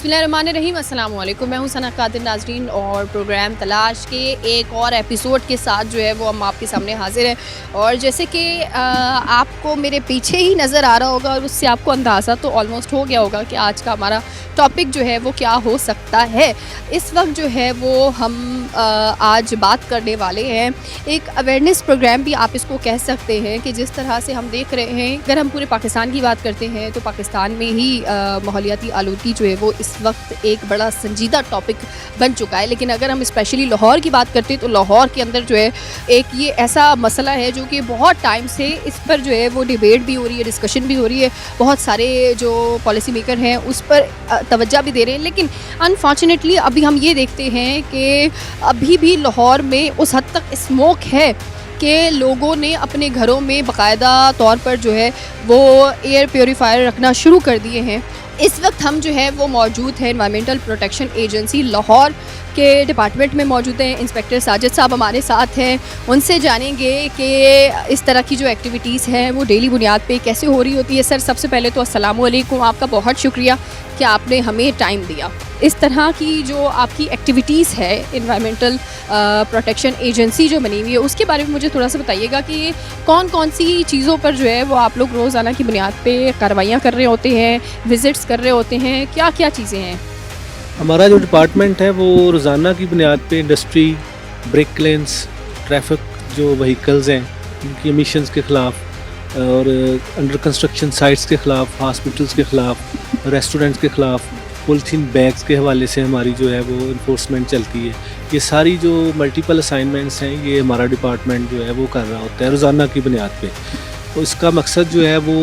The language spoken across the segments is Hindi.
बिस्मिल्लाहिर्रहमानिर्रहीम, अस्सलाम वालेकुम। मैं हूं सना कादिर नाजरीन और प्रोग्राम तलाश के एक और एपिसोड के साथ जो है वो हम आपके सामने हाजिर हैं। और जैसे कि आपको मेरे पीछे ही नज़र आ रहा होगा और उससे आपको अंदाज़ा तो ऑलमोस्ट हो गया होगा कि आज का हमारा टॉपिक जो है वो क्या हो सकता है। इस वक्त जो है वो हम आज बात करने वाले हैं एक अवेयरनेस प्रोग्राम भी आप इसको कह सकते हैं कि जिस तरह से हम देख रहे हैं, अगर हम पूरे पाकिस्तान की बात करते हैं तो पाकिस्तान में ही माहौलियाती आलूदगी जो है वो इस वक्त एक बड़ा संजीदा टॉपिक बन चुका है। लेकिन अगर हम स्पेशली लाहौर की बात करते हैं तो लाहौर के अंदर जो है एक ये ऐसा मसला है जो कि बहुत टाइम से इस पर जो है वो डिबेट भी हो रही है, डिस्कशन भी हो रही है, बहुत सारे जो पॉलिसी मेकर हैं उस पर तवज्जो भी दे रहे हैं। लेकिन अनफॉर्चुनेटली अभी हम ये देखते हैं कि अभी भी लाहौर में उस हद तक स्मोक है कि लोगों ने अपने घरों में बाकायदा तौर पर जो है वो एयर प्योरीफायर रखना शुरू कर दिए हैं। इस वक्त हम जो है वो मौजूद है एनवायरमेंटल प्रोटेक्शन एजेंसी लाहौर के डिपार्टमेंट में मौजूद हैं। इंस्पेक्टर साजिद साहब हमारे साथ हैं, उनसे जानेंगे कि इस तरह की जो एक्टिविटीज़ हैं वो डेली बुनियाद पे कैसे हो रही होती है। सर, सबसे पहले तो अस्सलाम वालेकुम, आपका बहुत शुक्रिया कि आपने हमें टाइम दिया। इस तरह की जो आपकी एक्टिविटीज़ है एनवायरमेंटल प्रोटेक्शन एजेंसी जो बनी हुई है उसके बारे में मुझे थोड़ा सा बताइएगा कि कौन कौन सी चीज़ों पर जो है वो आप लोग रोज़ाना की बुनियाद पे कार्रवाइयाँ कर रहे होते हैं, विज़िट्स कर रहे होते हैं, क्या क्या चीज़ें हैं? हमारा जो डिपार्टमेंट है वो रोज़ाना की बुनियाद पे इंडस्ट्री, ब्रेक लेन्स, ट्रैफिक जो व्हीकल्स हैं उनकी एमिशंस के ख़िलाफ़ और अंडर कंस्ट्रक्शन साइट्स के ख़िलाफ़, हॉस्पिटल्स के ख़िलाफ़, रेस्टोरेंट्स के ख़िलाफ़, पॉलीथीन बैग्स के हवाले से हमारी जो है वो इन्फोर्समेंट चलती है। ये सारी जो मल्टीपल असाइनमेंट्स हैं ये हमारा डिपार्टमेंट जो है वो कर रहा होता है रोज़ाना की बुनियाद पे। तो इसका मकसद जो है वो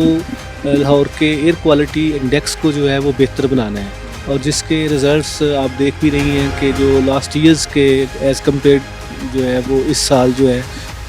लाहौर के एयर क्वालिटी इंडेक्स को जो है वो बेहतर बनाना है और जिसके रिज़ल्ट्स आप देख भी रही हैं कि जो लास्ट ईयर्स के एज़ कम्पेयर जो है वो इस साल जो है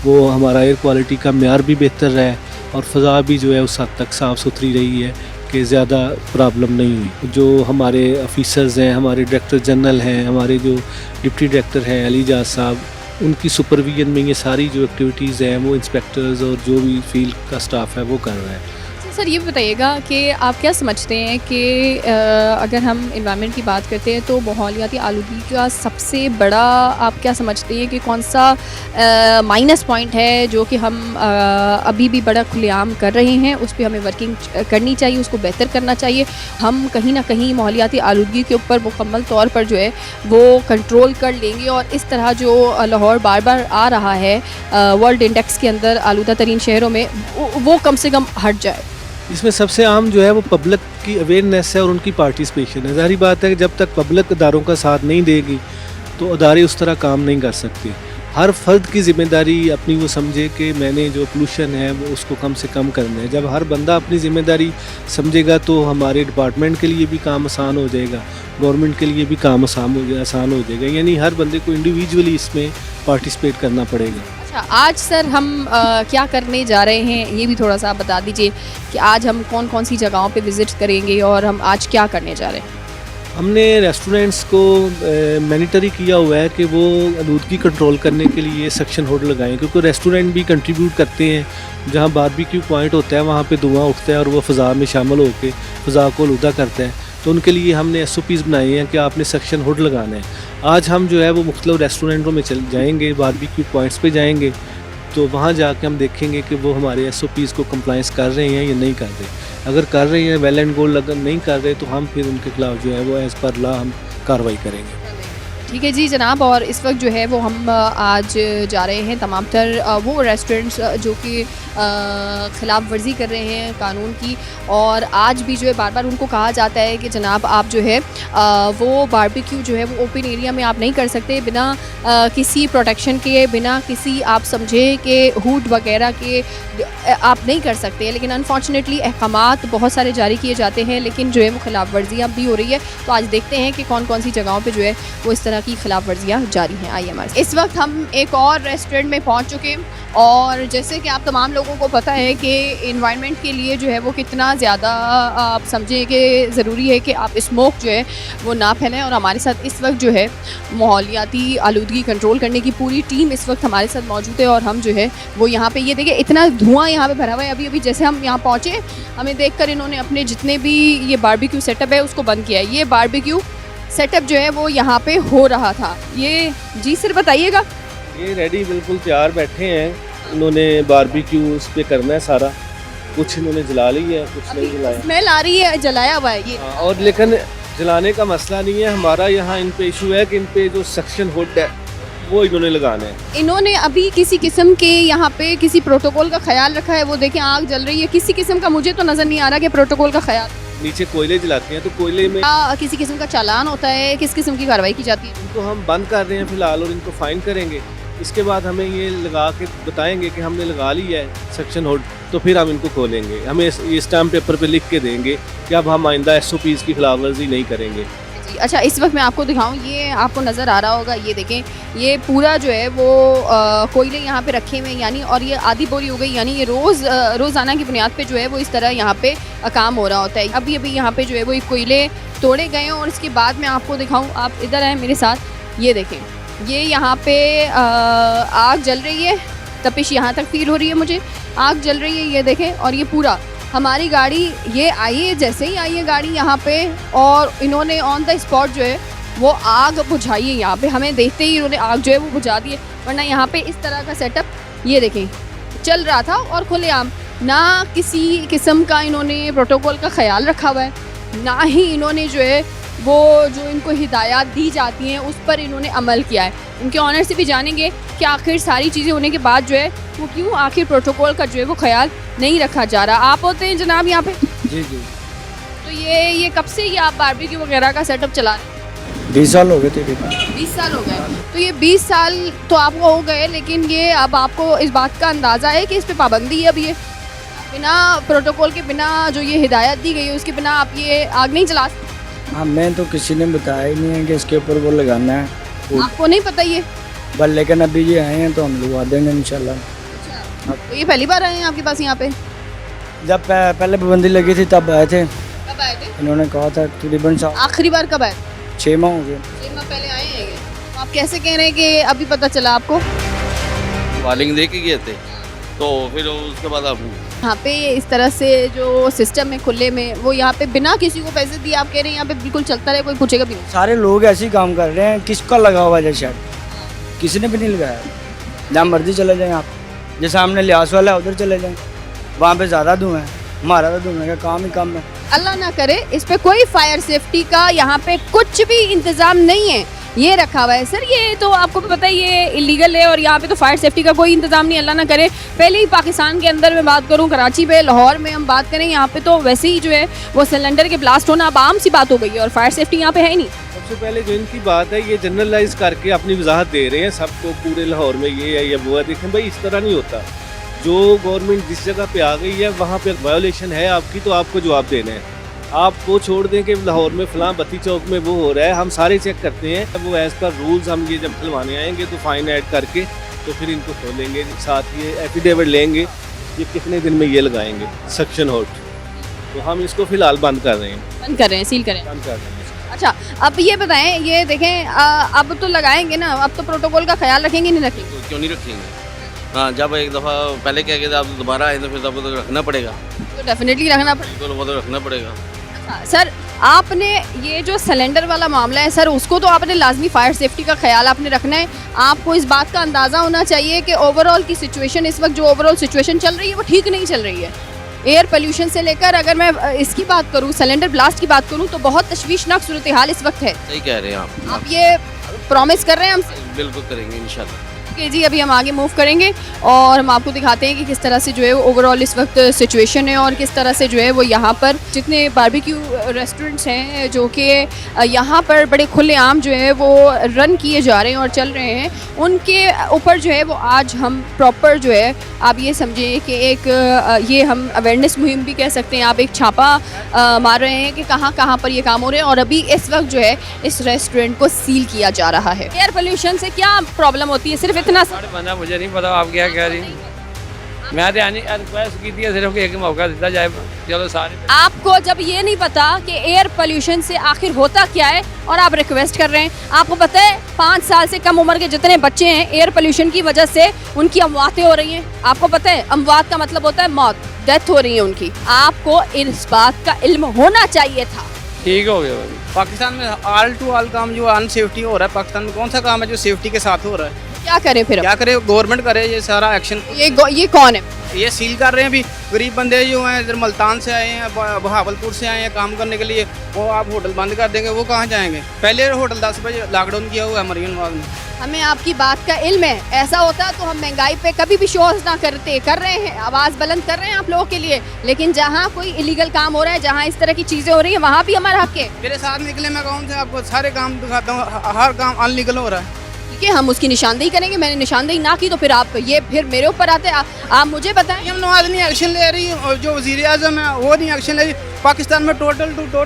वो हमारा एयर क्वालिटी का मेयार भी बेहतर रहा है और फ़ज़ा भी जो है उस हद तक साफ़ सुथरी रही है कि ज़्यादा प्रॉब्लम नहीं हुई। जो हमारे ऑफिसर्स हैं, हमारे डायरेक्टर जनरल हैं, हमारे जो डिप्टी डायरेक्टर हैं अलीजाज साहब, उनकी सुपरविजन में ये सारी जो एक्टिविटीज़ हैं वो इंस्पेक्टर्स और जो भी फील्ड का स्टाफ है वो कर रहा है। सर, ये भी बताइएगा कि आप क्या समझते हैं कि अगर हम एनवायरनमेंट की बात करते हैं तो माहौलियाती आलूगी का सबसे बड़ा आप क्या समझते हैं कि कौन सा माइनस पॉइंट है जो कि हम अभी भी बड़ा खुलेआम कर रहे हैं, उस पर हमें वर्किंग करनी चाहिए, उसको बेहतर करना चाहिए, हम कहीं ना कहीं माहौलियाती आलूगी के ऊपर मुकम्मल तौर पर जो है वो कंट्रोल कर लेंगे और इस तरह जो लाहौर बार बार आ रहा है वर्ल्ड इंडेक्स के अंदर आलूदा तरीन शहरों में वो कम से कम हट जाए? इसमें सबसे आम जो है वो पब्लिक की अवेयरनेस है और उनकी पार्टिसिपेशन है। ज़ाहिर बात है कि जब तक पब्लिक अदारों का साथ नहीं देगी तो अदारे उस तरह काम नहीं कर सकते। हर फर्द की ज़िम्मेदारी अपनी वो समझे कि मैंने जो पोल्यूशन है वो उसको कम से कम करना है। जब हर बंदा अपनी ज़िम्मेदारी समझेगा तो हमारे डिपार्टमेंट के लिए भी काम आसान हो जाएगा, गवर्नमेंट के लिए भी काम आसान हो जाएगा। यानी हर बंदे को इंडिविजुअली इसमें पार्टिसिपेट करना पड़ेगा। अच्छा, आज सर हम क्या करने जा रहे हैं ये भी थोड़ा सा आप बता दीजिए कि आज हम कौन कौन सी जगहों पे विज़िट करेंगे और हम आज क्या करने जा रहे हैं? हमने रेस्टोरेंट्स को मैनिटरी किया हुआ है कि वो आलूदगी कंट्रोल करने के लिए सक्शन हुड लगाएं, क्योंकि रेस्टोरेंट भी कंट्रीब्यूट करते हैं। जहाँ बारबेक्यू पॉइंट होता है वहाँ पे धुआं उठता है और वो फ़ज़ा में शामिल होकर फ़ज़ा को आलूदा करता है। तो उनके लिए हमने SOPs बनाए हैं कि आपने सक्शन हुड लगाना है। आज हम जो है वो मुख्तलिफ रेस्टोरेंटों में चल जाएंगे, बारबेक्यू पॉइंट्स पे जाएंगे, तो वहाँ जाके हम देखेंगे कि वो हमारे SOPs को कंप्लाइंस कर रहे हैं या नहीं कर रहे। अगर कर रहे हैं, वेल एंड गुड, अगर नहीं कर रहे तो हम फिर उनके खिलाफ जो है वो एज़ पर लॉ हम कार्रवाई करेंगे। ठीक है जी जनाब। और इस वक्त जो है वो हम आज जा रहे हैं तमाम तर वो रेस्टोरेंट्स जो कि ख़िलाफ़ वर्जी कर रहे हैं कानून की, और आज भी जो है बार बार उनको कहा जाता है कि जनाब आप जो है वो बारबेक्यू जो है वो ओपन एरिया में आप नहीं कर सकते बिना किसी प्रोटेक्शन के, बिना किसी आप समझे कि हुड वगैरह के आप नहीं कर सकते। लेकिन अनफॉर्चुनेटली अहकामात बहुत सारे जारी किए जाते हैं लेकिन जो है वो ख़िलाफ़ वर्जियाँ भी हो रही है। तो आज देखते हैं कि कौन कौन सी जगहों पर जो है वो इस तरह की ख़िलाफ़ वर्जियाँ जारी हैं। आइए हमारे इस वक्त हम एक और रेस्टोरेंट में पहुँच चुके हैं और जैसे कि आप तमाम लोगों लोगों को पता है कि इन्वायरमेंट के लिए जो है वो कितना ज़्यादा आप समझें कि ज़रूरी है कि आप स्मोक जो है वो ना फैलाएं। और हमारे साथ इस वक्त जो है माहौलियाती आलूदगी कंट्रोल करने की पूरी टीम इस वक्त हमारे साथ मौजूद है। और हम जो है वो यहाँ पे ये देखें इतना धुआं यहाँ पे भरा हुआ है। अभी अभी जैसे हम यहाँ पहुँचे हमें देखकर इन्होंने अपने जितने भी ये बारबेक्यू सेटअप है उसको बंद किया है। ये बारबेक्यू सेटअप जो है वो यहाँ पे हो रहा था। ये जी सर बताइएगा। ये रेडी बिल्कुल तैयार बैठे हैं, इन्होंने बारबेक्यू उस पे करना है सारा कुछ, इन्होंने जला ली है कुछ नहीं जलाया। स्मेल आ रही है, जलाया हुआ है ये। और लेकिन जलाने का मसला नहीं है हमारा, यहाँ इन पे इशू है कि इन पे जो सक्शन हुड है वो इन्होंने लगाना है। इन्होंने अभी किसी किस्म के यहाँ पे किसी प्रोटोकॉल का ख्याल रखा है। वो देखें आग जल रही है, किसी किस्म का मुझे तो नज़र नहीं आ रहा कि प्रोटोकॉल का ख्याल। नीचे कोयले जलाते हैं तो कोयले में किसी किस्म का चालान होता है, किस किस्म की कार्रवाई की जाती है? इनको हम बंद कर रहे हैं फिलहाल और इनको फाइन करेंगे। इसके बाद हमें ये लगा के बताएंगे कि हमने लगा लिया है सेक्शन हुड, तो फिर हम इनको खोलेंगे। हमें ये स्टैम्प पेपर पे लिख के देंगे कि अब हम आइंदा SOPs की खिलाफवर्जी नहीं करेंगे। अच्छा, इस वक्त मैं आपको दिखाऊं, ये आपको नज़र आ रहा होगा, ये देखें ये पूरा जो है वो कोयले यहाँ पे रखे हुए हैं यानी, और ये आधी बोरी हो गई यानी ये रोज़ाना की बुनियाद पे जो है वो इस तरह यहाँ पे काम हो रहा होता है। अभी अभी यहाँ पे जो है वो कोयले तोड़े गए हैं। और इसके बाद मैं आपको दिखाऊं, आप इधर आए मेरे साथ, ये देखें ये यहाँ पे आग जल रही है, तपिश यहाँ तक फील हो रही है मुझे, आग जल रही है ये देखें। और ये पूरा हमारी गाड़ी ये आई है, जैसे ही आई है गाड़ी यहाँ पे और इन्होंने ऑन द स्पॉट जो है वो आग बुझाई है। यहाँ पे हमें देखते ही इन्होंने आग जो है वो बुझा दी है, वरना यहाँ पे इस तरह का सेटअप ये देखें चल रहा था और खुलेआम, ना किसी किस्म का इन्होंने प्रोटोकॉल का ख्याल रखा हुआ है, ना ही इन्होंने जो है वो जो इनको हिदायत दी जाती हैं उस पर इन्होंने अमल किया है। उनके ऑनर से भी जानेंगे कि आखिर सारी चीज़ें होने के बाद जो है वो क्यों आखिर प्रोटोकॉल का जो है वो ख्याल नहीं रखा जा रहा। आप होते हैं जनाब यहाँ पे? जी जी। तो ये कब से ये आप बारबेक्यू वगैरह का सेटअप चला रहे हैं? 20 साल हो गए थे। 20 साल हो गए। तो ये 20 साल तो आपको हो गए, लेकिन ये अब आपको इस बात का अंदाज़ा है कि इस पर पाबंदी है? अब ये बिना प्रोटोकॉल के, बिना जो ये हिदायत दी गई है उसके बिना आप ये आग नहीं चला सकते? हाँ, मैं तो किसी ने बताया ही नहीं है कि इसके ऊपर वो लगाना है। आपको नहीं पता ये? बस लेकिन अभी ये आए हैं तो हम लगवा देंगे इंशाल्लाह। तो ये पहली बार आए हैं आपके पास यहाँ पे? जब पहले पाबंदी लगी थी तब आए थे, कब आए थे? इन्होंने कहा था तकरीबन आखिरी बार कब आए? 6 माह हो गए। 6 माह पहले आए हैं ये। तो आप कैसे कह रहे हैं कि अभी पता चला आपको? वार्निंग दे के गए थे तो फिर उसके बाद आप यहाँ पे इस तरह से जो सिस्टम है खुले में, वो यहाँ पे बिना किसी को पैसे दिए आप कह रहे हैं यहाँ पे बिल्कुल चलता रहे, कोई पूछेगा भी नहीं? सारे लोग ऐसे ही काम कर रहे हैं, किसका लगा हुआ है शायद, किसी ने भी नहीं लगाया। जहाँ मर्जी चले जाएँ आप, जैसे हमने लिहाज वाला है उधर चले जाएँ, वहाँ पे ज़्यादा धुआं है, हमारा तो धुएं का काम ही कम है। अल्लाह ना करे इस पे कोई फायर सेफ्टी का यहाँ पे कुछ भी इंतज़ाम नहीं है, ये रखा हुआ है। सर ये तो आपको भी पता है ये इलीगल है और यहाँ पे तो फायर सेफ्टी का कोई इंतज़ाम नहीं। अल्लाह ना करे पहले ही पाकिस्तान के अंदर मैं बात करूँ, कराची पे, लाहौर में हम बात करें, यहाँ पे तो वैसे ही जो है वो सिलेंडर के ब्लास्ट होना अब आम सी बात हो गई है और फायर सेफ्टी यहाँ पे है ही नहीं। सबसे पहले जो इनकी बात है ये जनरलाइज करके अपनी वजाहत दे रहे हैं सबको, पूरे लाहौर में ये है या वो है। देखें भाई इस तरह नहीं होता, जो गवर्नमेंट जिस जगह पे आ गई है वहाँ पे वायोलेशन है आपकी तो आपको जवाब देना है। आप वो छोड़ दें कि लाहौर में फ़लाँ बत्ती चौक में वो हो रहा है, हम सारे चेक करते हैं, वो एज़ पर रूल्स हम ये जब खुलवाने आएंगे तो फ़ाइन ऐड करके तो फिर इनको खोलेंगे, साथ ये एफिडेविट लेंगे ये कितने दिन में ये लगाएंगे सक्शन होट। तो हम इसको फ़िलहाल बंद कर रहे हैं, बंद कर रहे हैं, सील करें, बंद कर रहे हैं। अच्छा अब ये बताएं, ये देखें अब तो लगाएंगे ना, अब तो प्रोटोकॉल का ख्याल रखेंगे नहीं रखेंगे? क्यों नहीं रखेंगे? हाँ, जब एक दफ़ा पहले क्या कहते आप दोबारा आए तो फिर तब तो रखना पड़ेगा। तो डेफिनेटली रखना पड़ेगा, बिल्कुल वो तो रखना पड़ेगा। अच्छा सर आपने ये जो सिलेंडर वाला मामला है सर, उसको तो आपने लाजमी फायर सेफ्टी का ख्याल आपने रखना है। आपको इस बात का अंदाज़ा होना चाहिए कि ओवरऑल की सिचुएशन, इस वक्त जो ओवरऑल सिचुएशन चल रही है वो ठीक नहीं चल रही है। एयर पोल्यूशन से लेकर, अगर मैं इसकी बात करूँ, सिलेंडर ब्लास्ट की बात करूँ, तो बहुत तशवीशनाक सूरत हाल इस वक्त है। सही कह रहे हैं आप ये प्रॉमिस कर रहे हैं हमसे? बिल्कुल करेंगे इंशाल्लाह। ओके जी, अभी हम आगे मूव करेंगे और हम आपको दिखाते हैं कि किस तरह से जो है वो ओवरऑल इस वक्त सिचुएशन है और किस तरह से जो है वो यहाँ पर जितने बारबेक्यू रेस्टोरेंट्स हैं जो कि यहाँ पर बड़े खुलेआम जो है वो रन किए जा रहे हैं और चल रहे हैं, उनके ऊपर जो है वो आज हम प्रॉपर जो है आप ये समझें कि एक ये हम अवेयरनेस मुहिम भी कह सकते हैं, आप एक छापा मार रहे हैं कि कहाँ कहाँ पर ये काम हो रहे हैं। और अभी इस वक्त जो है इस रेस्टोरेंट को सील किया जा रहा है। एयर पोल्यूशन से क्या प्रॉब्लम होती है? सिर्फ इतना बना मुझे नहीं पता आप क्या कह रही हैं। मैं तो आने रिक्वेस्ट की थी सिर्फ कि एक मौका दिया जाए, चलो सारे आपको जब ये नहीं पता कि एयर पोल्यूशन से आखिर होता क्या है और आप रिक्वेस्ट कर रहे हैं। आपको पता है 5 साल से कम उम्र के जितने बच्चे हैं एयर पोल्यूशन की वजह से उनकी अमवातें हो रही हैं। आपको पता है अमवात का मतलब होता है मौत, डेथ हो रही है उनकी। आपको इस बात का इल्म होना चाहिए था। ठीक हो गया भाई। पाकिस्तान में ऑल टू ऑल काम जो अनसेफ्टी हो रहा है, पाकिस्तान में कौन सा काम है जो सेफ्टी के साथ हो रहा है? क्या करें फिर? क्या करे गवर्नमेंट करे ये सारा एक्शन। ये कौन है? ये सील कर रहे हैं। अभी गरीब बंदे जो हैं इधर मुल्तान से आए हैं, बहावलपुर से आए हैं काम करने के लिए, वो आप होटल बंद कर देंगे, वो कहाँ जाएंगे? पहले होटल 10 बजे लॉकडाउन किया हुआ है मरीन बाग में। हमें आपकी बात का इल्म है। ऐसा होता तो हम महंगाई पे कभी भी शोज ना करते। कर रहे हैं, आवाज़ बुलंद कर रहे हैं आप लोगों के लिए, लेकिन जहाँ कोई इलीगल काम हो रहा है, जहाँ इस तरह की चीज़ें हो रही हैं, वहाँ भी हमारा हक है। मेरे साथ निकले, मैं कौन से आपको सारे काम दिखाता हूँ, हर काम अनलीगल हो रहा है। ठीक है, हम उसकी निशानदेही करेंगे। मैंने निशानदेही ना की तो फिर आप ये फिर मेरे ऊपर आते। आप मुझे बताएं। पीएम नवाज नहीं एक्शन ले रही और जो वज़ीर आज़म है वो नहीं एक्शन ले रही। पाकिस्तान में टोटल टू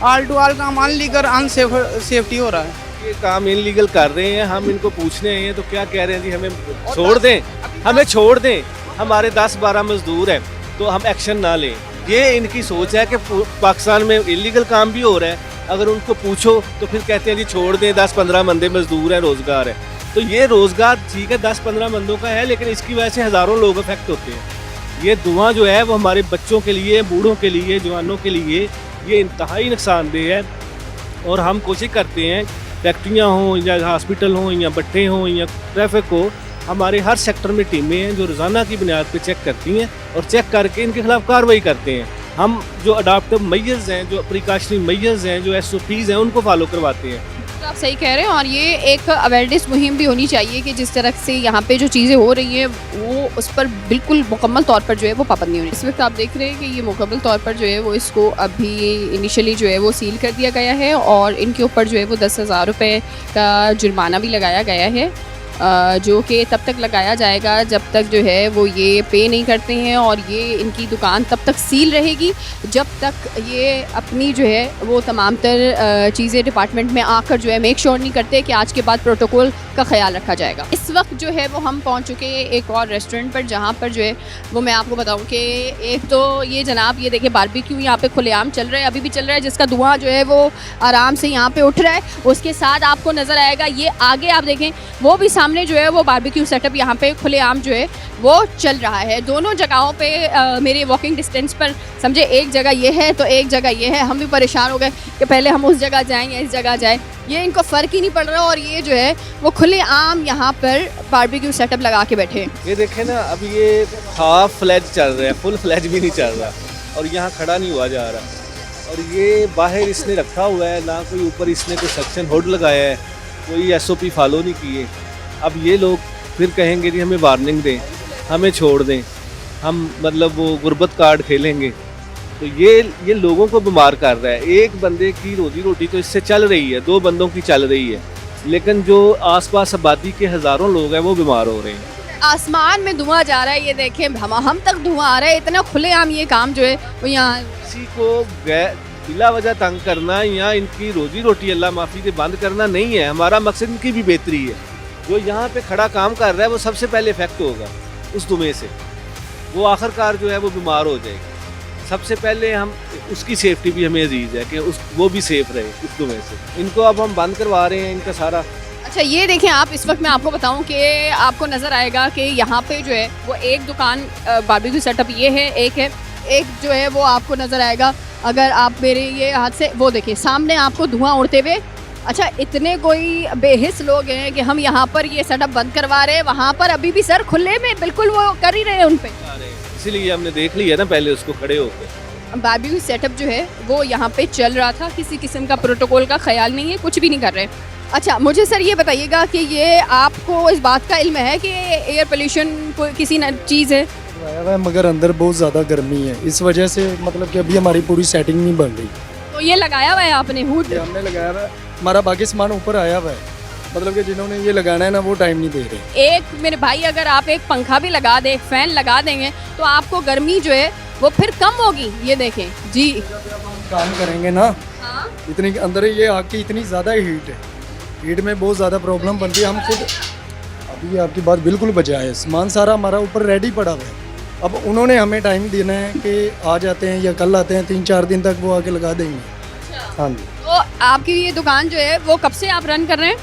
ऑल काम अनलीगल अनसेफ्टी हो रहा है। ये काम इनलीगल कर रहे हैं, हम इनको पूछने आए हैं तो क्या कह रहे हैं जी हमें छोड़ दें, हमें छोड़ दें, हमारे 10-12 मजदूर हैं तो हम एक्शन ना लें। ये इनकी सोच है कि पाकिस्तान में इलीगल काम भी हो रहा है, अगर उनको पूछो तो फिर कहते हैं जी छोड़ दें, 10-15 बंदे मजदूर हैं, रोज़गार है। तो ये रोज़गार ठीक है 10-15 बंदों का है, लेकिन इसकी वजह से हज़ारों लोग अफेक्ट होते हैं। ये धुआं जो है वो हमारे बच्चों के लिए, बूढ़ों के लिए, जवानों के लिए ये इंतहाई नुकसानदेह है। और हम कोशिश करते हैं फैक्ट्रियाँ हों या हॉस्पिटल हों या भट्टे हों या ट्रैफिक हो, हमारे हर सेक्टर में टीमें हैं जो रोज़ाना की बुनियाद पर चेक करती हैं और चेक करके इनके खिलाफ कार्रवाई करते हैं। हम जो अडाप्टिव मेजर्स हैं, जो प्रिकॉशनरी मेजर्स हैं, जो SOPs हैं, उनको फॉलो करवाते हैं। तो आप सही कह रहे हैं। और ये एक अवेयरनेस मुहिम भी होनी चाहिए कि जिस तरह से यहाँ पे जो चीज़ें हो रही हैं वो उस पर बिल्कुल मुकम्मल तौर पर जो है वो पाबंदी होनी। इस वक्त आप देख रहे हैं कि ये मुकम्मल तौर पर जो है वो इसको अभी इनिशियली जो है वो सील कर दिया गया है और इनके ऊपर जो है वो 10,000 रुपये का जुर्माना भी लगाया गया है, जो कि तब तक लगाया जाएगा जब तक जो है वो ये पे नहीं करते हैं। और ये इनकी दुकान तब तक सील रहेगी जब तक ये अपनी जो है वो तमाम तर चीज़ें डिपार्टमेंट में आकर जो है मेक श्योर नहीं करते कि आज के बाद प्रोटोकॉल का ख्याल रखा जाएगा। इस वक्त जो है वो हम पहुंच चुके हैं एक और रेस्टोरेंट पर, जहां पर जो है वो मैं आपको बताऊं कि एक तो ये जनाब ये देखिए बारबेक्यू यहाँ पे खुलेआम चल रहा है, अभी भी चल रहा है, जिसका धुआं जो है वो आराम से यहाँ पे उठ रहा है। उसके साथ आपको नज़र आएगा ये आगे आप देखें वो भी सामने जो है वो बारबेक्यू सेटअप यहाँ पे खुलेआम जो है वो चल रहा है। दोनों जगहों पे मेरे वॉकिंग डिस्टेंस पर समझे एक जगह ये है तो एक जगह ये है। हम भी परेशान हो गए कि पहले हम उस जगह जाएं या इस जगह जाएं, ये इनको फ़र्क ही नहीं पड़ रहा। और ये जो है वो खुलेआम यहाँ पर बारबेक्यू सेटअप लगा के बैठे हैं। ये देखें ना, अब ये हाफ फ्लैज चल रहा है, फुल फ्लैज भी नहीं चल रहा और यहाँ खड़ा नहीं हुआ जा रहा। और ये बाहर इसने रखा हुआ है, ना कोई ऊपर इसने कोई सक्शन हुड लगाया है, कोई SOP फॉलो नहीं किए। अब ये लोग फिर कहेंगे जी हमें वार्निंग दें, हमें छोड़ दें, हम मतलब वो गुर्बत कार्ड खेलेंगे। तो ये लोगों को बीमार कर रहा है। एक बंदे की रोजी रोटी तो इससे चल रही है, 2 बंदों की चल रही है, लेकिन जो आसपास आबादी के हज़ारों लोग हैं वो बीमार हो रहे हैं। आसमान में धुआं जा रहा है, ये देखें हम तक धुआं आ रहा है। इतना खुलेआम ये काम जो है वो यहाँ किसी को बिला वजह तंग करना या इनकी रोजी रोटी अल्लाह माफ़ी से बंद करना नहीं है। हमारा मकसद इनकी भी बेहतरी है। जो यहाँ पे खड़ा काम कर रहा है वो सबसे पहले इफेक्ट होगा उस धुएं से, वो आखिरकार जो है वो बीमार हो जाएगा। सबसे पहले हम उसकी सेफ्टी भी हमें अजीज़ है कि वो भी सेफ रहे उस धुएं से। इनको अब हम बंद करवा रहे हैं इनका सारा। अच्छा ये देखें आप, इस वक्त मैं आपको बताऊं कि आपको नज़र आएगा कि यहाँ पे जो है वो एक दुकान बारबेक्यू सेटअप ये है, एक जो है वो आपको नज़र आएगा अगर आप मेरे ये हाथ से वो देखें सामने आपको धुआं उड़ते हुए। अच्छा इतने कोई बेहिस लोग हैं कि हम यहाँ पर ये सेटअप बंद करवा रहे हैं, वहाँ पर अभी भी सर खुले में बिल्कुल वो कर ही रहे हैं उन पे। इसीलिए हमने देख लिया ना पहले उसको खड़े होकर। बारबेक्यू सेटअप जो है वो यहाँ पे चल रहा था, किसी किस्म का प्रोटोकॉल का ख्याल नहीं है, कुछ भी नहीं कर रहे। अच्छा मुझे सर ये बताइएगा कि ये आपको इस बात का इल्म है कि एयर पोल्यूशन कोई किसी चीज़ है? मगर अंदर बहुत ज़्यादा गर्मी है, इस वजह से मतलब कि अभी हमारी पूरी सेटिंग नहीं बन रही। तो ये लगाया हुआ है आपने हुड? हमने लगाया हुआ है, हमारा बाकी सामान ऊपर आया हुआ है, मतलब कि जिन्होंने ये लगाना है ना वो टाइम नहीं दे रहे। एक मेरे भाई अगर आप एक पंखा भी लगा दें, एक फ़ैन लगा देंगे तो आपको गर्मी जो है वो फिर कम होगी। ये देखें जी, काम करेंगे ना हाँ? इतनी अंदर ये आग की इतनी ज़्यादा हीट है, हीट में बहुत ज़्यादा प्रॉब्लम बनती है। हम खुद अभी आपकी बात बिल्कुल बचा है, सामान सारा हमारा ऊपर रेडी पड़ा हुआ है अब उन्होंने हमें टाइम देना है कि आज आते हैं या कल आते हैं, 3-4 दिन तक वो आके लगा देंगे। हाँ जी। तो आपकी ये दुकान जो है वो कब से आप रन कर रहे हैं?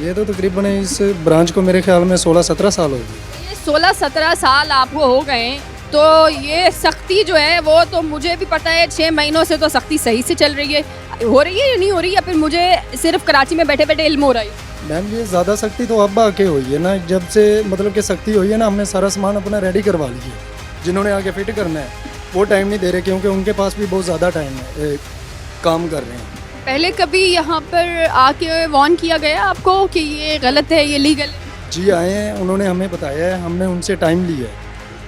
ये तो तकरीबन इस ब्रांच को मेरे ख्याल में 16-17 साल हो गए। ये 16-17 साल आपको हो गए हैं, तो ये सख्ती जो है वो तो मुझे भी पता है 6 महीनों से तो सख्ती सही से चल रही है, हो रही है या नहीं हो रही, या फिर मुझे सिर्फ कराची में बैठे बैठे इल्म हो रहा है? मैम ये ज़्यादा सख्ती तो अब आके हुई है ना, जब से मतलब कि सख्ती हुई है ना, हमने सारा सामान अपना रेडी करवा लिया। जिन्होंने आके फिट करना है वो टाइम नहीं दे रहे, क्योंकि उनके पास भी बहुत ज़्यादा टाइम है, काम कर रहे हैं। पहले कभी यहाँ पर आके वार्न किया गया आपको कि ये गलत है, ये लीगल है? जी आए हैं, उन्होंने हमें बताया है, हमने उनसे टाइम लिया है।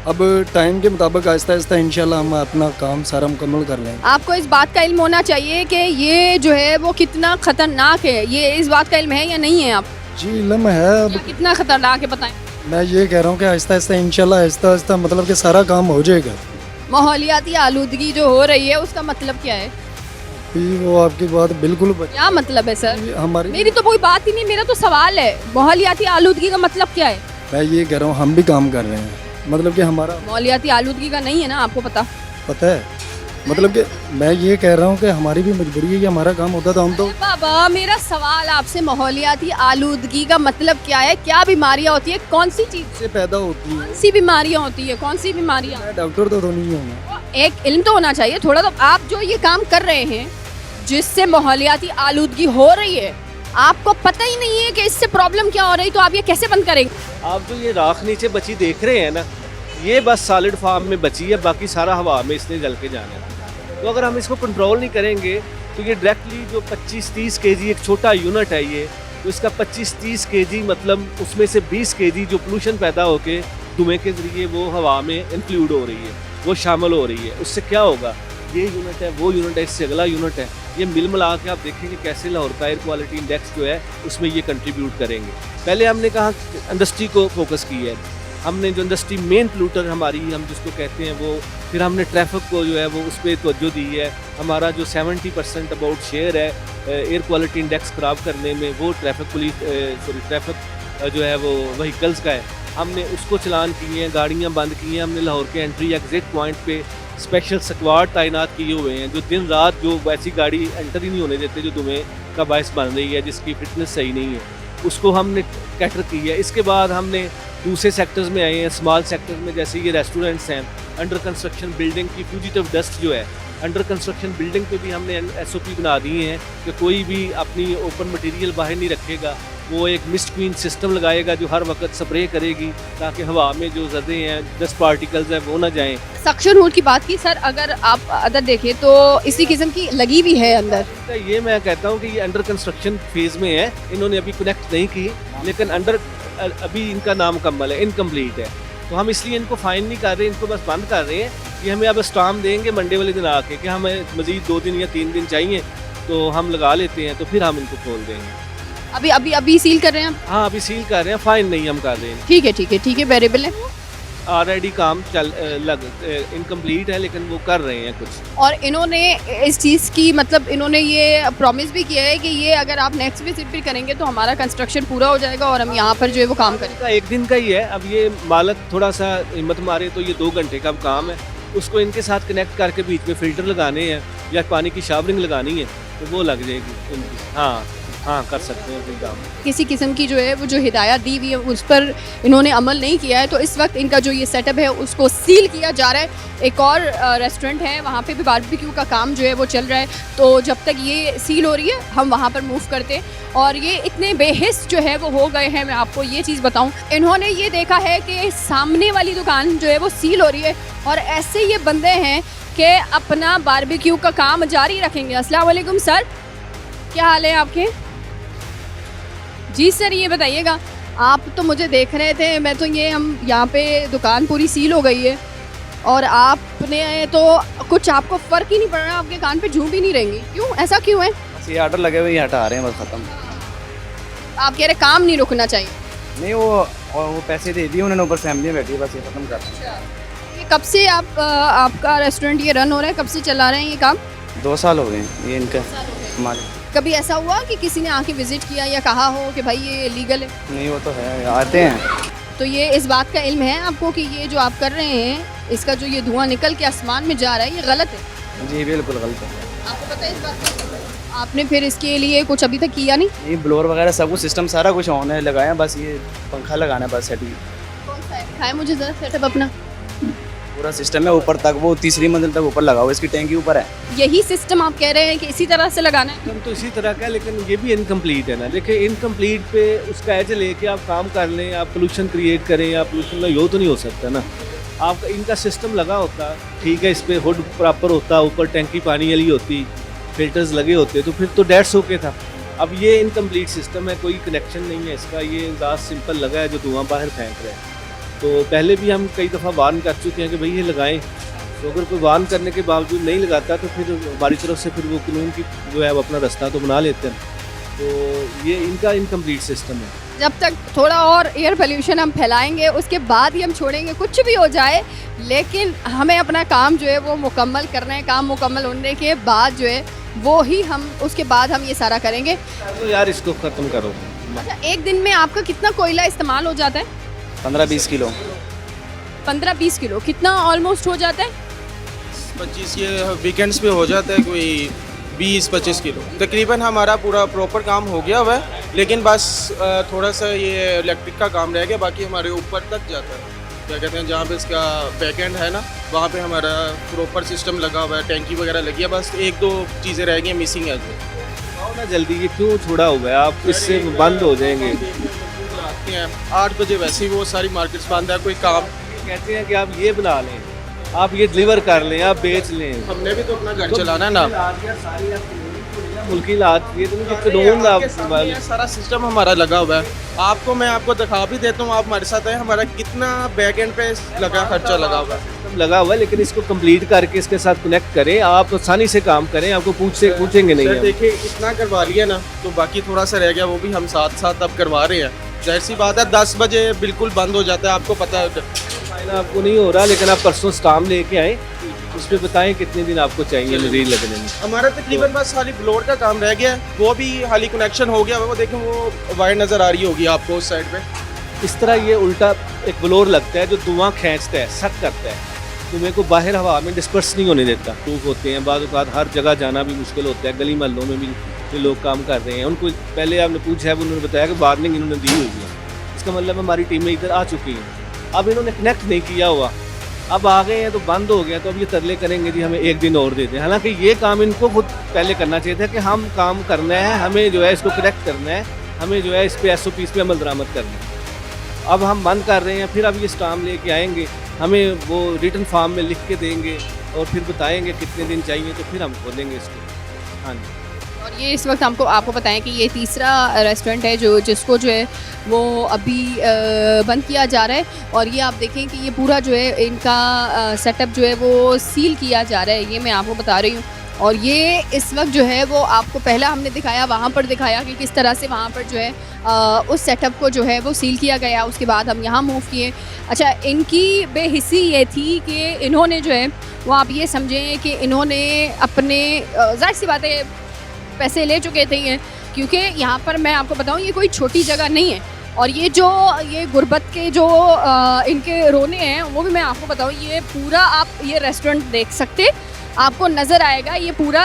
अब टाइम के मुताबिक आहिस्ता आहिस्ता इंशाल्लाह हम अपना काम सारा मुकम्मल कर लेंगे। आपको इस बात का इल्म होना चाहिए कि ये जो है वो कितना ख़तरनाक है, ये इस बात का इल्म है या नहीं है आप? जी इल्म है। अब या कितना ख़तरनाक है बताएं। मैं ये कह रहा हूँ कि आहिस्ता आहिस्ता इंशाल्लाह आहिस्ता आहिस्ता मतलब कि सारा काम हो जाएगा। माहौलियाती आलूदगी जो हो रही है उसका मतलब क्या है? जी वो आपकी बात बिल्कुल क्या मतलब है सर? हमारी मेरी तो कोई बात ही नहीं, मेरा तो सवाल है माहौलियाती आलूदगी का मतलब क्या है? मैं ये कह रहा हूँ हम भी काम कर रहे हैं, मतलब कि हमारा माहौलियाती आलूदगी का नहीं है ना, आपको पता है, मतलब कि मैं ये कह रहा हूँ कि हमारी भी मजबूरी है, ये हमारा काम होता तो हम तो। बाबा मेरा सवाल आपसे माहौलियाती आलूदगी का मतलब क्या है? क्या बीमारियाँ होती है, कौन सी चीज़ से पैदा होती है? कौन सी बीमारियाँ होती है, कौन सी बीमारियाँ? मैं डॉक्टर तो नहीं हूँ मैं। एक इल्म तो होना चाहिए थोड़ा। तो आप जो ये काम कर रहे हैं जिससे माहौलियाती आलूदगी हो रही है, आपको पता ही नहीं है कि इससे प्रॉब्लम क्या हो रही, तो आप ये कैसे बंद करेंगे? आप जो ये राख नीचे बची देख रहे हैं ना, ये बस सॉलिड फॉर्म में बची है, बाकी सारा हवा में इसने जल के जाना है। तो अगर हम इसको कंट्रोल नहीं करेंगे तो ये डायरेक्टली जो 25-30 केजी एक छोटा यूनिट है ये, तो इसका 25-30 केजी मतलब उसमें से 20 केजी जो पोल्यूशन पैदा होके धुएं के ज़रिए वो हवा में इंक्लूड हो रही है, वो शामिल हो रही है। उससे क्या होगा, ये यूनिट है, वो यूनिट है, इससे अगला यूनिट है, ये मिल मिला के आप देखेंगे कैसे लाहौर का एयर क्वालिटी इंडेक्स जो है उसमें ये कंट्रीब्यूट करेंगे। पहले हमने कहा इंडस्ट्री को फोकस किया है, हमने जो इंडस्ट्री मेन पोल्यूटर हमारी हम जिसको कहते हैं वो, फिर हमने ट्रैफिक को जो है वो उस पर तवज्जो दी है। हमारा जो 70% अबाउट शेयर है एयर क्वालिटी इंडेक्स ख़राब करने में, वो ट्रैफिक जो है वो व्हीकल्स का है। हमने उसको चलान किए हैं, गाड़ियाँ बंद की हैं, हमने लाहौर के एंट्री एग्जिट पॉइंट पे स्पेशल स्क्वाड तैनात किए हुए हैं जो दिन रात जो वैसी गाड़ी एंटर ही नहीं होने देते जो धुएं का बायस बन रही है, जिसकी फिटनेस सही नहीं है, उसको हमने कैटर की है। इसके बाद हमने दूसरे सेक्टर्स में आए हैं, स्मॉल सेक्टर्स में, जैसे ये रेस्टोरेंट्स हैं, अंडर कंस्ट्रक्शन बिल्डिंग की फ्यूजिटिव डस्ट जो है, अंडर कंस्ट्रक्शन बिल्डिंग पे भी हमने SOP बना दिए हैं कि कोई भी अपनी ओपन मटेरियल बाहर नहीं रखेगा, वो एक मिस्ट क्वीन सिस्टम लगाएगा जो हर वक्त स्प्रे करेगी ताकि हवा में जो ज़र्रे हैं, डस्ट पार्टिकल्स हैं, वो ना जाएं। सक्शन होल की बात की सर, अगर आप अदर देखें तो इसी किस्म की लगी भी है अंदर। ये मैं कहता हूँ कि ये अंडर कंस्ट्रक्शन फेज़ में है, इन्होंने अभी कनेक्ट नहीं की, लेकिन अभी इनका नाम मुकम्मल है, इनकम्प्लीट है, तो हम इसलिए इनको फाइन नहीं कर रहे, इनको बस बंद कर रहे हैं। ये हमें अब स्टाम्प देंगे मंडे वाले दिन आके कि हमें मज़ीद 2 दिन या 3 दिन चाहिए, तो हम लगा लेते हैं, तो फिर हम इनको खोल देंगे। अभी सील कर रहे हैं? हाँ अभी सील कर रहे हैं, फाइन नहीं हम कर रहे हैं। ठीक है, वेरिएबल है। ऑलरेडी काम इनकम्प्लीट है, लेकिन वो कर रहे हैं कुछ। और इन्होंने इस चीज़ की मतलब इन्होंने ये प्रॉमिस भी किया है कि ये अगर आप नेक्स्ट विजिट भी करेंगे तो हमारा कंस्ट्रक्शन पूरा हो जाएगा और हम यहाँ पर जो है वो काम करेंगे। एक दिन का ही है, अब ये मालक थोड़ा सा हिम्मत मारे तो ये 2 घंटे का काम है, उसको इनके साथ कनेक्ट करके बीच में फ़िल्टर लगाने हैं या पानी की शावरिंग लगानी है, तो वो लग जाएगी इनकी। हाँ कर सकते हैं काम। किसी किस्म की जो है वो जो हिदायत दी हुई है उस पर इन्होंने अमल नहीं किया है, तो इस वक्त इनका जो ये सेटअप है उसको सील किया जा रहा है। एक और रेस्टोरेंट है, वहाँ पे भी बारबेक्यू का काम जो है वो चल रहा है, तो जब तक ये सील हो रही है हम वहाँ पर मूव करते हैं। और ये इतने बेहिस जो है वो हो गए हैं, मैं आपको ये चीज़ बताऊँ, इन्होंने ये देखा है कि सामने वाली दुकान जो है वो सील हो रही है और ऐसे ये बंदे हैं कि अपना बारबेक्यू का काम जारी रखेंगे। अस्सलाम वालेकुम सर, क्या हाल है आपके? जी सर ये बताइएगा, आप तो मुझे देख रहे थे, मैं तो ये हम यहाँ पे दुकान पूरी सील हो गई है और आपने तो कुछ आपको फ़र्क ही नहीं पड़ रहा, आपके कान पे झूम भी नहीं रहेंगी, क्यों, ऐसा क्यों है? बस ये ऑर्डर लगे हुए ही हटा रहे हैं, बस ख़त्म। आप कह रहे काम नहीं रुकना चाहिए? नहीं वो पैसे दे दिए उन्होंने, ऊपर फैमिली बैठी है, बस ये ख़त्म कर रहे हैं। ये कब से आपका रेस्टोरेंट ये रन हो रहा है, कब से चला रहे हैं ये काम? 2 साल हो गए ये इनका हमारे। कभी ऐसा हुआ कि किसी ने आके विजिट किया या कहा हो कि भाई ये लीगल है? नहीं वो तो है, आते हैं तो ये इस बात का इल्म है आपको कि ये जो आप कर रहे हैं, इसका जो ये धुआं निकल के आसमान में जा रहा है, ये गलत है? जी बिल्कुल गलत है। आपको पता है इस बात का? आपने फिर इसके लिए कुछ अभी तक किया नहीं? ये ब्लोअर वगैरह सब कुछ सिस्टम सारा कुछ ऑन है, लगाया, बस ये पंखा लगाना है बस, सेट कौन सा है? दिखाएं मुझे ज़रा सेटअप अपना। पूरा सिस्टम है ऊपर तक, वो तीसरी मंजिल तक ऊपर लगा हुआ है, इसकी टैंकी ऊपर है। यही सिस्टम आप कह रहे हैं कि इसी तरह से लगाना है? सिस्टम तो इसी तरह का है, लेकिन ये भी इनकम्प्लीट है ना। देखिए इनकम्प्लीट पे उसका एज लेके आप काम कर लें, आप पोल्यूशन क्रिएट करें या पोल्यूशन ना, यो तो नहीं हो सकता ना। आपका इनका सिस्टम लगा होता, ठीक है, इस पर हुड प्रॉपर होता, ऊपर टैंकी पानी वाली होती, फिल्टर्स लगे होते, तो फिर तो डेट्स ओके था। अब ये इनकम्प्लीट सिस्टम है, कोई कनेक्शन नहीं है इसका, ये एग्जॉस्ट सिंपल लगा है जो धुआं बाहर फेंक रहा है। तो पहले भी हम कई दफ़ा वार्न कर चुके हैं कि भाई ये लगाएं, तो अगर कोई वार्न करने के बावजूद नहीं लगाता तो फिर हमारी तरफ से फिर वो कानून की जो है वो अपना रास्ता तो बना लेते हैं। तो ये इनका इनकम्प्लीट सिस्टम है। जब तक थोड़ा और एयर पोल्यूशन हम फैलाएंगे उसके बाद ही हम छोड़ेंगे, कुछ भी हो जाए, लेकिन हमें अपना काम जो है वो मुकम्मल करना है। काम मुकम्मल होने के बाद जो है वो ही हम, उसके बाद हम ये सारा करेंगे। तो यार इसको ख़त्म करो। अच्छा, एक दिन में आपका कितना कोयला इस्तेमाल हो जाता है? 15-20 किलो। 15-20 किलो कितना ऑलमोस्ट हो जाता है? 25, ये वीकेंड्स पे हो जाता है कोई 20-25 किलो तकरीबन। हमारा पूरा प्रॉपर काम हो गया हुआ है, लेकिन बस थोड़ा सा ये इलेक्ट्रिक का काम रह गया, बाकी हमारे ऊपर तक जाता है। क्या कहते हैं, जहाँ पे इसका बैक एंड है ना, वहाँ पे हमारा प्रॉपर सिस्टम लगा हुआ है, टैंकी वगैरह लगी है, बस 1-2 चीज़ें रह गई हैं, मिसिंग है जो। आओ ना जल्दी, ये क्यों छोड़ा हुआ है, आप इससे बंद हो जाएंगे। आते हैं 8 बजे, वैसे ही वो सारी मार्केट्स बंद है, कोई काम। कहते हैं कि आप ये बना लें, आप ये डिलीवर कर लें, आप बेच लें। हमने भी तो अपना घर चलाना है ना। मुल्की लात ये तो कानून आप ये सारा सिस्टम हमारा लगा हुआ है। आपको दिखा भी देता हूँ, आप हमारे साथ हैं, हमारा कितना बैक एंड पे लगा खर्चा लगा हुआ है। लगा हुआ है, लेकिन इसको कंप्लीट करके इसके साथ कनेक्ट करें, आप आसानी से काम करें, आपको पूछेंगे नहीं सर हम। देखिए इतना करवा लिया ना, तो बाकी थोड़ा सा रह गया, वो भी हम साथ साथ अब करवा रहे हैं। जाहिर सी बात है 10 बजे बिल्कुल बंद हो जाता है, आपको पता है। फायदा आपको नहीं हो रहा, लेकिन आप परसों स्टाम लेके आए, उस पर बताएं कितने दिन आपको चाहिए मजीद लगने में। हमारा तकरीबन बस खाली ब्लोर का काम रह गया है, वो भी खाली कनेक्शन हो गया। वो देखें, वो वायर नज़र आ रही होगी आपको उस साइड पे। इस तरह ये उल्टा एक ब्लोर लगता है जो धुआं खींचता है, सक करता है, तो मेरे को बाहर हवा में डिस्पर्स नहीं होने देता। टूक होते हैं बाद औक़ात, हर जगह जाना भी मुश्किल होता है, गली मोहल्लों में भी जो लोग काम कर रहे हैं उनको पहले आपने पूछा है, उन्होंने बताया कि वार्निंग इन्होंने दी हुई है। इसका मतलब हमारी टीमें इधर आ चुकी हैं, अब इन्होंने कनेक्ट नहीं किया हुआ, अब आ गए हैं तो बंद हो गया, तो अब ये तरले करेंगे जी हमें 1 दिन और दे दें। हालांकि ये काम इनको खुद पहले करना चाहिए था कि हम काम करना है, हमें जो है इसको करेक्ट करना है, हमें जो है इस पे SOPs पे अमल दरामद करना है। अब हम बंद कर रहे हैं, फिर अब ये स्टाम्प लेके आएंगे, हमें वो रिटन फॉर्म में लिख के देंगे और फिर बताएंगे कितने दिन चाहिए, तो फिर हम खोलेंगे इसको। हाँ जी। और ये इस वक्त आपको बताएं कि ये तीसरा रेस्टोरेंट है जिसको जो है वो अभी बंद किया जा रहा है। और ये आप देखें कि ये पूरा जो है इनका सेटअप जो है वो सील किया जा रहा है, ये मैं आपको बता रही हूँ। और ये इस वक्त जो है वो आपको पहला हमने दिखाया, वहाँ पर दिखाया कि किस तरह से वहाँ पर जो है उस सेटअप को जो है वो सील किया गया, उसके बाद हम यहाँ मूव किए। अच्छा, इनकी बेहिस्सी ये थी कि इन्होंने जो है वो, आप ये समझें कि इन्होंने अपने ज़ाहिर सी बात है पैसे ले चुके थे ये, क्योंकि यहाँ पर मैं आपको बताऊँ ये कोई छोटी जगह नहीं है। और ये गुर्बत के जो इनके रोने हैं वो भी मैं आपको बताऊँ, ये पूरा आप ये रेस्टोरेंट देख सकते, आपको नज़र आएगा, ये पूरा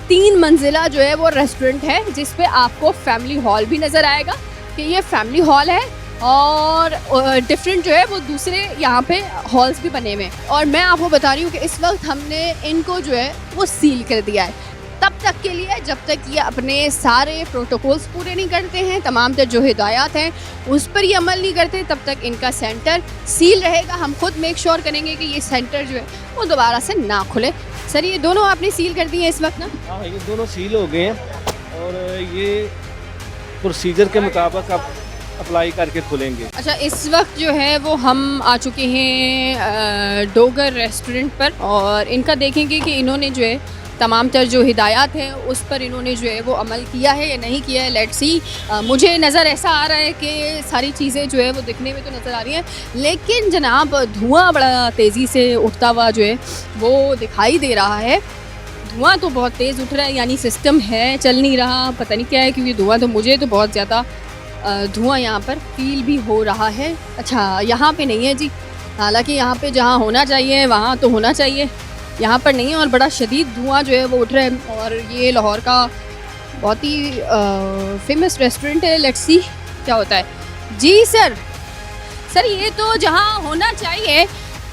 3 मंजिला जो है वो रेस्टोरेंट है, जिस पे आपको फैमिली हॉल भी नज़र आएगा कि ये फैमिली हॉल है, और डिफरेंट जो है वो दूसरे यहाँ पे हॉल्स भी बने हुए हैं। और मैं आपको बता रही हूँ कि इस वक्त हमने इनको जो है वो सील कर दिया है तब तक के लिए जब तक ये अपने सारे प्रोटोकॉल्स पूरे नहीं करते हैं, तमाम तर जो हिदायत हैं उस पर ये अमल नहीं करते, तब तक इनका सेंटर सील रहेगा। हम खुद मेक श्योर करेंगे कि ये सेंटर जो है वो दोबारा से ना खुले। सर, ये दोनों आपने सील कर दिए हैं इस वक्त ना? हाँ, ये दोनों सील हो गए हैं और ये प्रोसीजर के मुताबिक आप अप्लाई करके खुलेंगे। अच्छा, इस वक्त जो है वो हम आ चुके हैं डोगर रेस्टोरेंट पर, और इनका देखेंगे कि इन्होंने जो है तमाम तर जो हिदायत हैं उस पर इन्होंने जो है वो अमल किया है या नहीं किया है। Let's see. मुझे नज़र ऐसा आ रहा है कि सारी चीज़ें जो है वो दिखने में तो नज़र आ रही हैं, लेकिन जनाब धुआं बड़ा तेज़ी से उठता हुआ जो है वो दिखाई दे रहा है। धुआं तो बहुत तेज़ उठ रहा है, यानी सिस्टम है चल नहीं रहा, पता नहीं क्या है, क्योंकि धुआं तो मुझे तो बहुत ज़्यादा धुआं यहाँ पर फील भी हो रहा है। अच्छा, यहाँ पे नहीं है जी, हालांकि यहाँ पे जहाँ होना चाहिए वहाँ तो होना चाहिए, यहाँ पर नहीं है और बड़ा शदीद धुआं जो है वो उठ रहा है। और ये लाहौर का बहुत ही फेमस रेस्टोरेंट है, लेट्स सी क्या होता है। जी सर, सर ये तो जहाँ होना चाहिए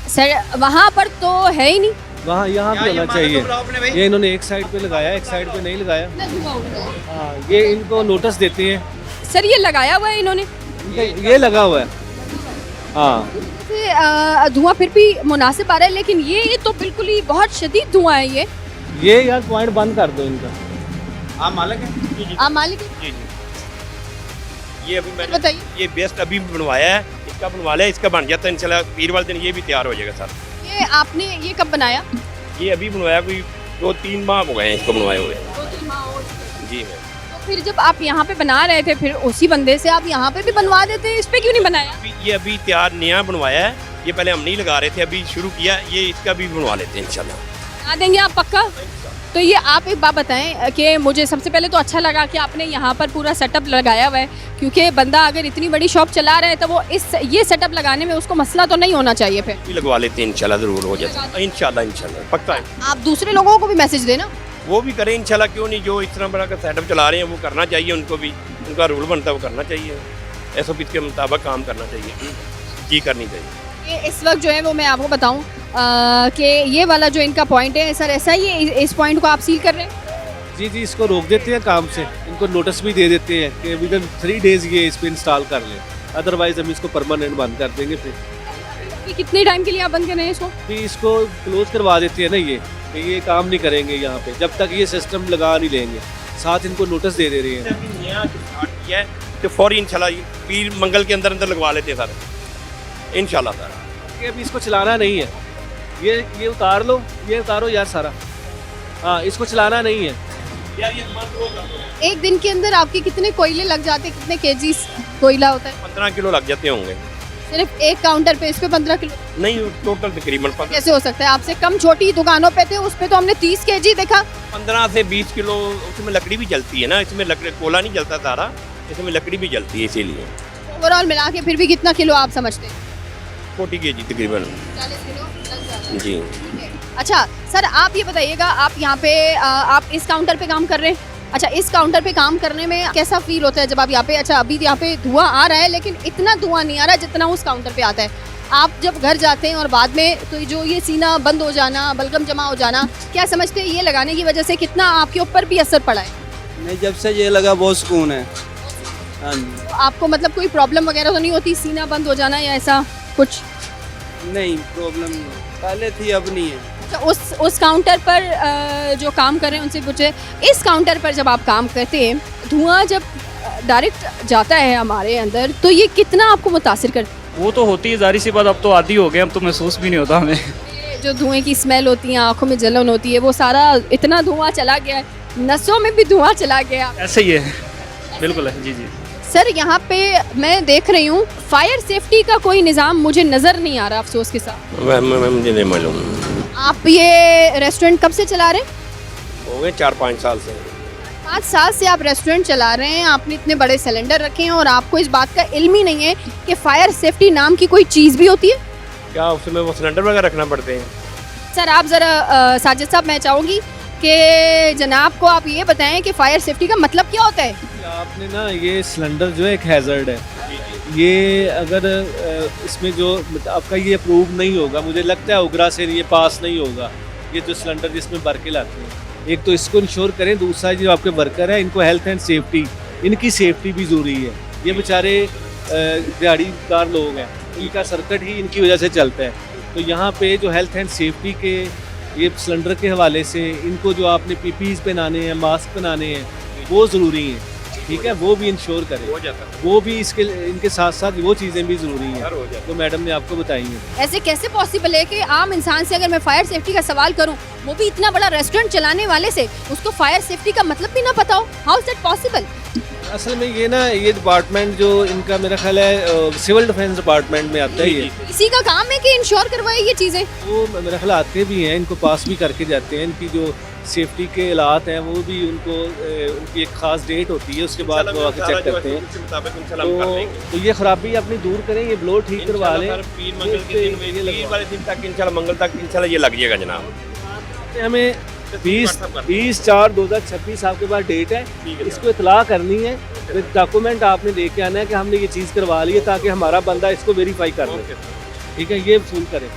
सर वहाँ पर तो है ही नहीं। वहाँ यहाँ पे होना चाहिए। ये इन्होंने एक साइड पे लगाया, एक साइड पे नहीं लगाया। इतना धुआं उठ रहा है। हाँ, ये इनको नोटिस देते हैं। सर ये लगाया हुआ है इन्होंने, ये लगा हुआ है। हाँ, धुआं फिर भी मुनासिब आ रहा है, लेकिन ये तो बिल्कुल ही बहुत शदीद धुआं है ये यार पॉइंट बंद कर दो इनका। आप मालिक हैं? आप मालिक हैं? जी जी, ये अभी मैंने बताइए। ये बेस्ट अभी बनवाया है, इसका बनवा लिया, इसका बन गया तो इंशाल्लाह पीर वाले दिन ये भी तैयार हो जाएगा सर। ये आपने ये कब बनाया? ये अभी बनवाया, कोई 2-3 माह हो गए हैं इसको बनवाए हुए। 2-3 माह हो चुके हैं। जी मैम, तो फिर जब आप यहाँ पे बना रहे थे, फिर उसी बंदे से आप यहाँ पे भी बनवा देते, इस पे क्यों नहीं बनाया? ये अभी तैयार नया बनवाया है, ये पहले हम नहीं लगा रहे थे, अभी शुरू किया, ये इसका भी बनवा लेते हैं इंशाल्लाह। बना देंगे आप पक्का? तो ये आप एक बात बताएं कि मुझे सबसे पहले तो अच्छा लगा कि आपने यहाँ पर पूरा सेटअप लगाया हुआ है, क्योंकि बंदा अगर इतनी बड़ी शॉप चला रहा है तो वो ये सेटअप लगाने में उसको मसला तो नहीं होना चाहिए। फिर भी लगवा लेते हैं इंशाल्लाह, ज़रूर हो जाता है इंशाल्लाह, इंशाल्लाह पक्का है। आप दूसरे लोगों को भी मैसेज देना, वो भी करें इंशाल्लाह, क्यों नहीं, जो इस तरह बड़ा का सेटअप चला रहे हैं वो करना चाहिए, उनको भी उनका रूल बनता है वो करना चाहिए, SOP के मुताबिक काम करना चाहिए, जी करनी चाहिए। ये इस वक्त जो है वो मैं आपको बताऊं कि ये वाला जो इनका पॉइंट है सर, ऐसा ही है, इस पॉइंट को आप सील कर रहे हैं? जी जी, इसको रोक देते हैं काम से, इनको नोटिस भी दे देते हैं कि विदिन 3 डेज ये इस पे इंस्टॉल कर लें, अदरवाइज हम इसको परमानेंट बंद कर देंगे। फिर अभी कितने टाइम के लिए आप बंद कर रहे हैं इसको? फिर इसको क्लोज करवा देते हैं ना, ये काम नहीं करेंगे यहाँ पे जब तक ये सिस्टम लगा नहीं लेंगे, साथ इनको नोटिस दे दे रहे हैं। नया स्टार्ट किया है तो फौरी इंशाल्लाह पीर मंगल के अंदर अंदर लगवा लेते हैं सर इंशाल्लाह सर। कि अभी इसको चलाना नहीं है, ये उतार लो, ये उतारो यार सारा। हाँ, इसको चलाना नहीं है। एक दिन के अंदर आपके कितने कोयले लग जाते हैं, कितने केजी कोयला होता है? 15 किलो लग जाते होंगे। सिर्फ एक काउंटर पे इस पे 15 किलो? नहीं, टोटल तकरीबन 15 कैसे हो सकता है? आपसे कम छोटी दुकानों पे थे, उस पे तो हमने 30 केजी देखा। 15 से 20 किलो। उसमें लकड़ी भी जलती है ना, इसमें लकड़ी कोला नहीं जलता सारा, इसमें लकड़ी भी जलती है, इसीलिए ओवरऑल मिला के फिर भी कितना किलो आप समझते हैं? 40 kg तकरीबन। 40 किलो लग जाता है। जी। अच्छा सर, आप ये बताइएगा, आप यहाँ पे आप इस काउंटर पे काम कर रहे हैं। अच्छा, इस काउंटर पे काम करने में कैसा फील होता है जब आप यहाँ पे, अच्छा अभी यहाँ पे धुआं आ रहा है लेकिन इतना धुआं नहीं आ रहा जितना उस काउंटर पे आता है। आप जब घर जाते हैं और बाद में तो जो ये सीना बंद हो जाना, बलगम जमा हो जाना, क्या समझते हैं ये लगाने की वजह से कितना आपके ऊपर भी असर पड़ा है? नहीं, जब से ये लगा बहुत सुकून है। हाँ जी। तो आपको मतलब कोई प्रॉब्लम वगैरह तो नहीं होती, सीना बंद हो जाना या ऐसा कुछ? नहीं, प्रॉब्लम नहीं, पहले थी अब नहीं है। अच्छा, उस काउंटर पर जो काम कर रहे हैं उनसे पूछे, इस काउंटर पर जब आप काम करते हैं, धुआं जब डायरेक्ट जाता है हमारे अंदर तो ये कितना आपको मुतासिर करता है? वो तो होती है, जाहिर सी बात, अब तो आदी हो गए, अब तो महसूस भी नहीं होता हमें। ये जो धुएं की स्मेल होती है, आंखों में जलन होती है, वो सारा इतना धुआं चला गया है, नसों में भी धुआं चला गया। ऐसे ही है, बिल्कुल है। जी जी सर, यहाँ पे मैं देख रही हूँ फायर सेफ्टी का कोई निज़ाम मुझे नज़र नहीं आ रहा, अफसोस के साथ। मुझे नहीं मालूम। आप ये रेस्टोरेंट कब से चला रहे हैं? हो गए 4-5 साल से। 5 साल से आप रेस्टोरेंट चला रहे हैं, आपने इतने बड़े सिलेंडर रखे हैं और आपको इस बात का इल्म ही नहीं है कि फायर सेफ्टी नाम की कोई चीज़ भी होती है? क्या उसमें वो सिलेंडर वगैरह रखना पड़ते हैं? सर आप ज़रा साजिद साहब, मैं चाहूँगी कि जनाब को आप ये बताएं कि फायर सेफ्टी का मतलब क्या होता है? आपने ना, ये सिलेंडर जो है एक हैज़र्ड है, ये अगर इसमें जो आपका ये अप्रूव नहीं होगा, मुझे लगता है उगरा से ये पास नहीं होगा, ये जो सिलेंडर जिसमें भर के लाते हैं। एक तो इसको इंश्योर करें, दूसरा जो आपके वर्कर है इनको हेल्थ एंड सेफ्टी, इनकी सेफ्टी भी ज़रूरी है। ये बेचारे दिहाड़ीदार लोग हैं, इनका सर्किट ही इनकी वजह से चलता है। तो यहाँ पे जो हेल्थ एंड सेफ्टी के ये सिलेंडर के हवाले से इनको जो आपने PPEs पहनाने हैं, मास्क पहनाने हैं, वो ज़रूरी हैं, ठीक है, वो भी इंश्योर करें। हो जाता है, वो भी इनके साथ साथ वो चीज़ें भी ज़रूरी हैं, हो जाता तो मैडम ने आपको बताई हैं। ऐसे कैसे पॉसिबल है कि आम इंसान से अगर मैं फायर सेफ्टी का सवाल करूं, वो भी इतना बड़ा रेस्टोरेंट चलाने वाले से, उसको फायर सेफ्टी का मतलब भी ना पता हो? How is that possible? असल में ये ना, ये डिपार्टमेंट जो इनका मेरा ख्याल है सिविल डिफेंस डिपार्टमेंट में आता है। ये इसी का काम है कि इंश्योर करवाए ये चीज़ें। वो मेरा ख्याल आते भी हैं, इनको पास भी करके जाते हैं, इनकी जो सेफ्टी के हालात हैं वो भी उनको उनकी एक ख़ास डेट होती है, उसके बाद वो आके चेक करते हैं। तो ये ख़राबी अपनी दूर करें, ये ब्लो ठीक करवा लें, पीर मंगल के दिन पीर वाले दिन तक इंशाल्लाह मंगल तक इंशाल्लाह ये लग जाएगा जनाब। हमें 20/4/2026 आपके पास डेट है, इसको इतला करनी है, फिर डॉक्यूमेंट आपने लेके आना है कि हमने ये चीज़ करवा ली है, ताकि हमारा बंदा इसको वेरीफाई कर ले। ठीक है, ये फूल करें,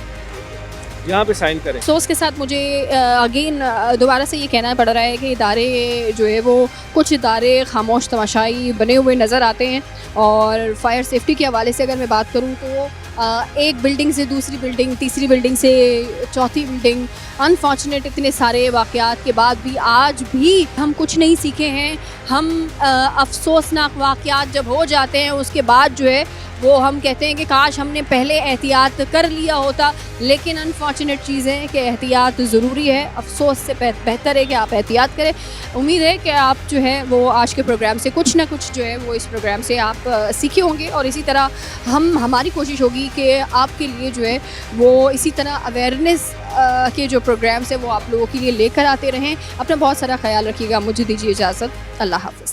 यहाँ पे साइन करें। अफसोस के साथ मुझे अगेन दोबारा से ये कहना पड़ रहा है कि इदारे जो है वो कुछ इदारे खामोश तमाशाई बने हुए नज़र आते हैं। और फायर सेफ्टी के हवाले से अगर मैं बात करूँ तो एक बिल्डिंग से दूसरी बिल्डिंग, तीसरी बिल्डिंग से चौथी बिल्डिंग, अनफॉर्चुनेट इतने सारे वाक़यात के बाद भी आज भी हम कुछ नहीं सीखे हैं। हम अफसोसनाक वाक़यात जब हो जाते हैं उसके बाद जो है वो हम कहते हैं कि काश हमने पहले एहतियात कर लिया होता, लेकिन अनफॉर्चुनेट चीज़ है कि एहतियात ज़रूरी है। अफसोस से बेहतर है कि आप एहतियात करें। उम्मीद है कि आप जो है वो आज के प्रोग्राम से कुछ ना कुछ जो है वो इस प्रोग्राम से आप सीखे होंगे, और इसी तरह हमारी कोशिश होगी कि आपके लिए जो है वो इसी तरह अवेयरनेस के जो प्रोग्राम्स है वो आप लोगों के लिए लेकर आते रहें। अपना बहुत सारा ख्याल रखिएगा। मुझे दीजिए इजाज़त। अल्लाह हाफ़िज़।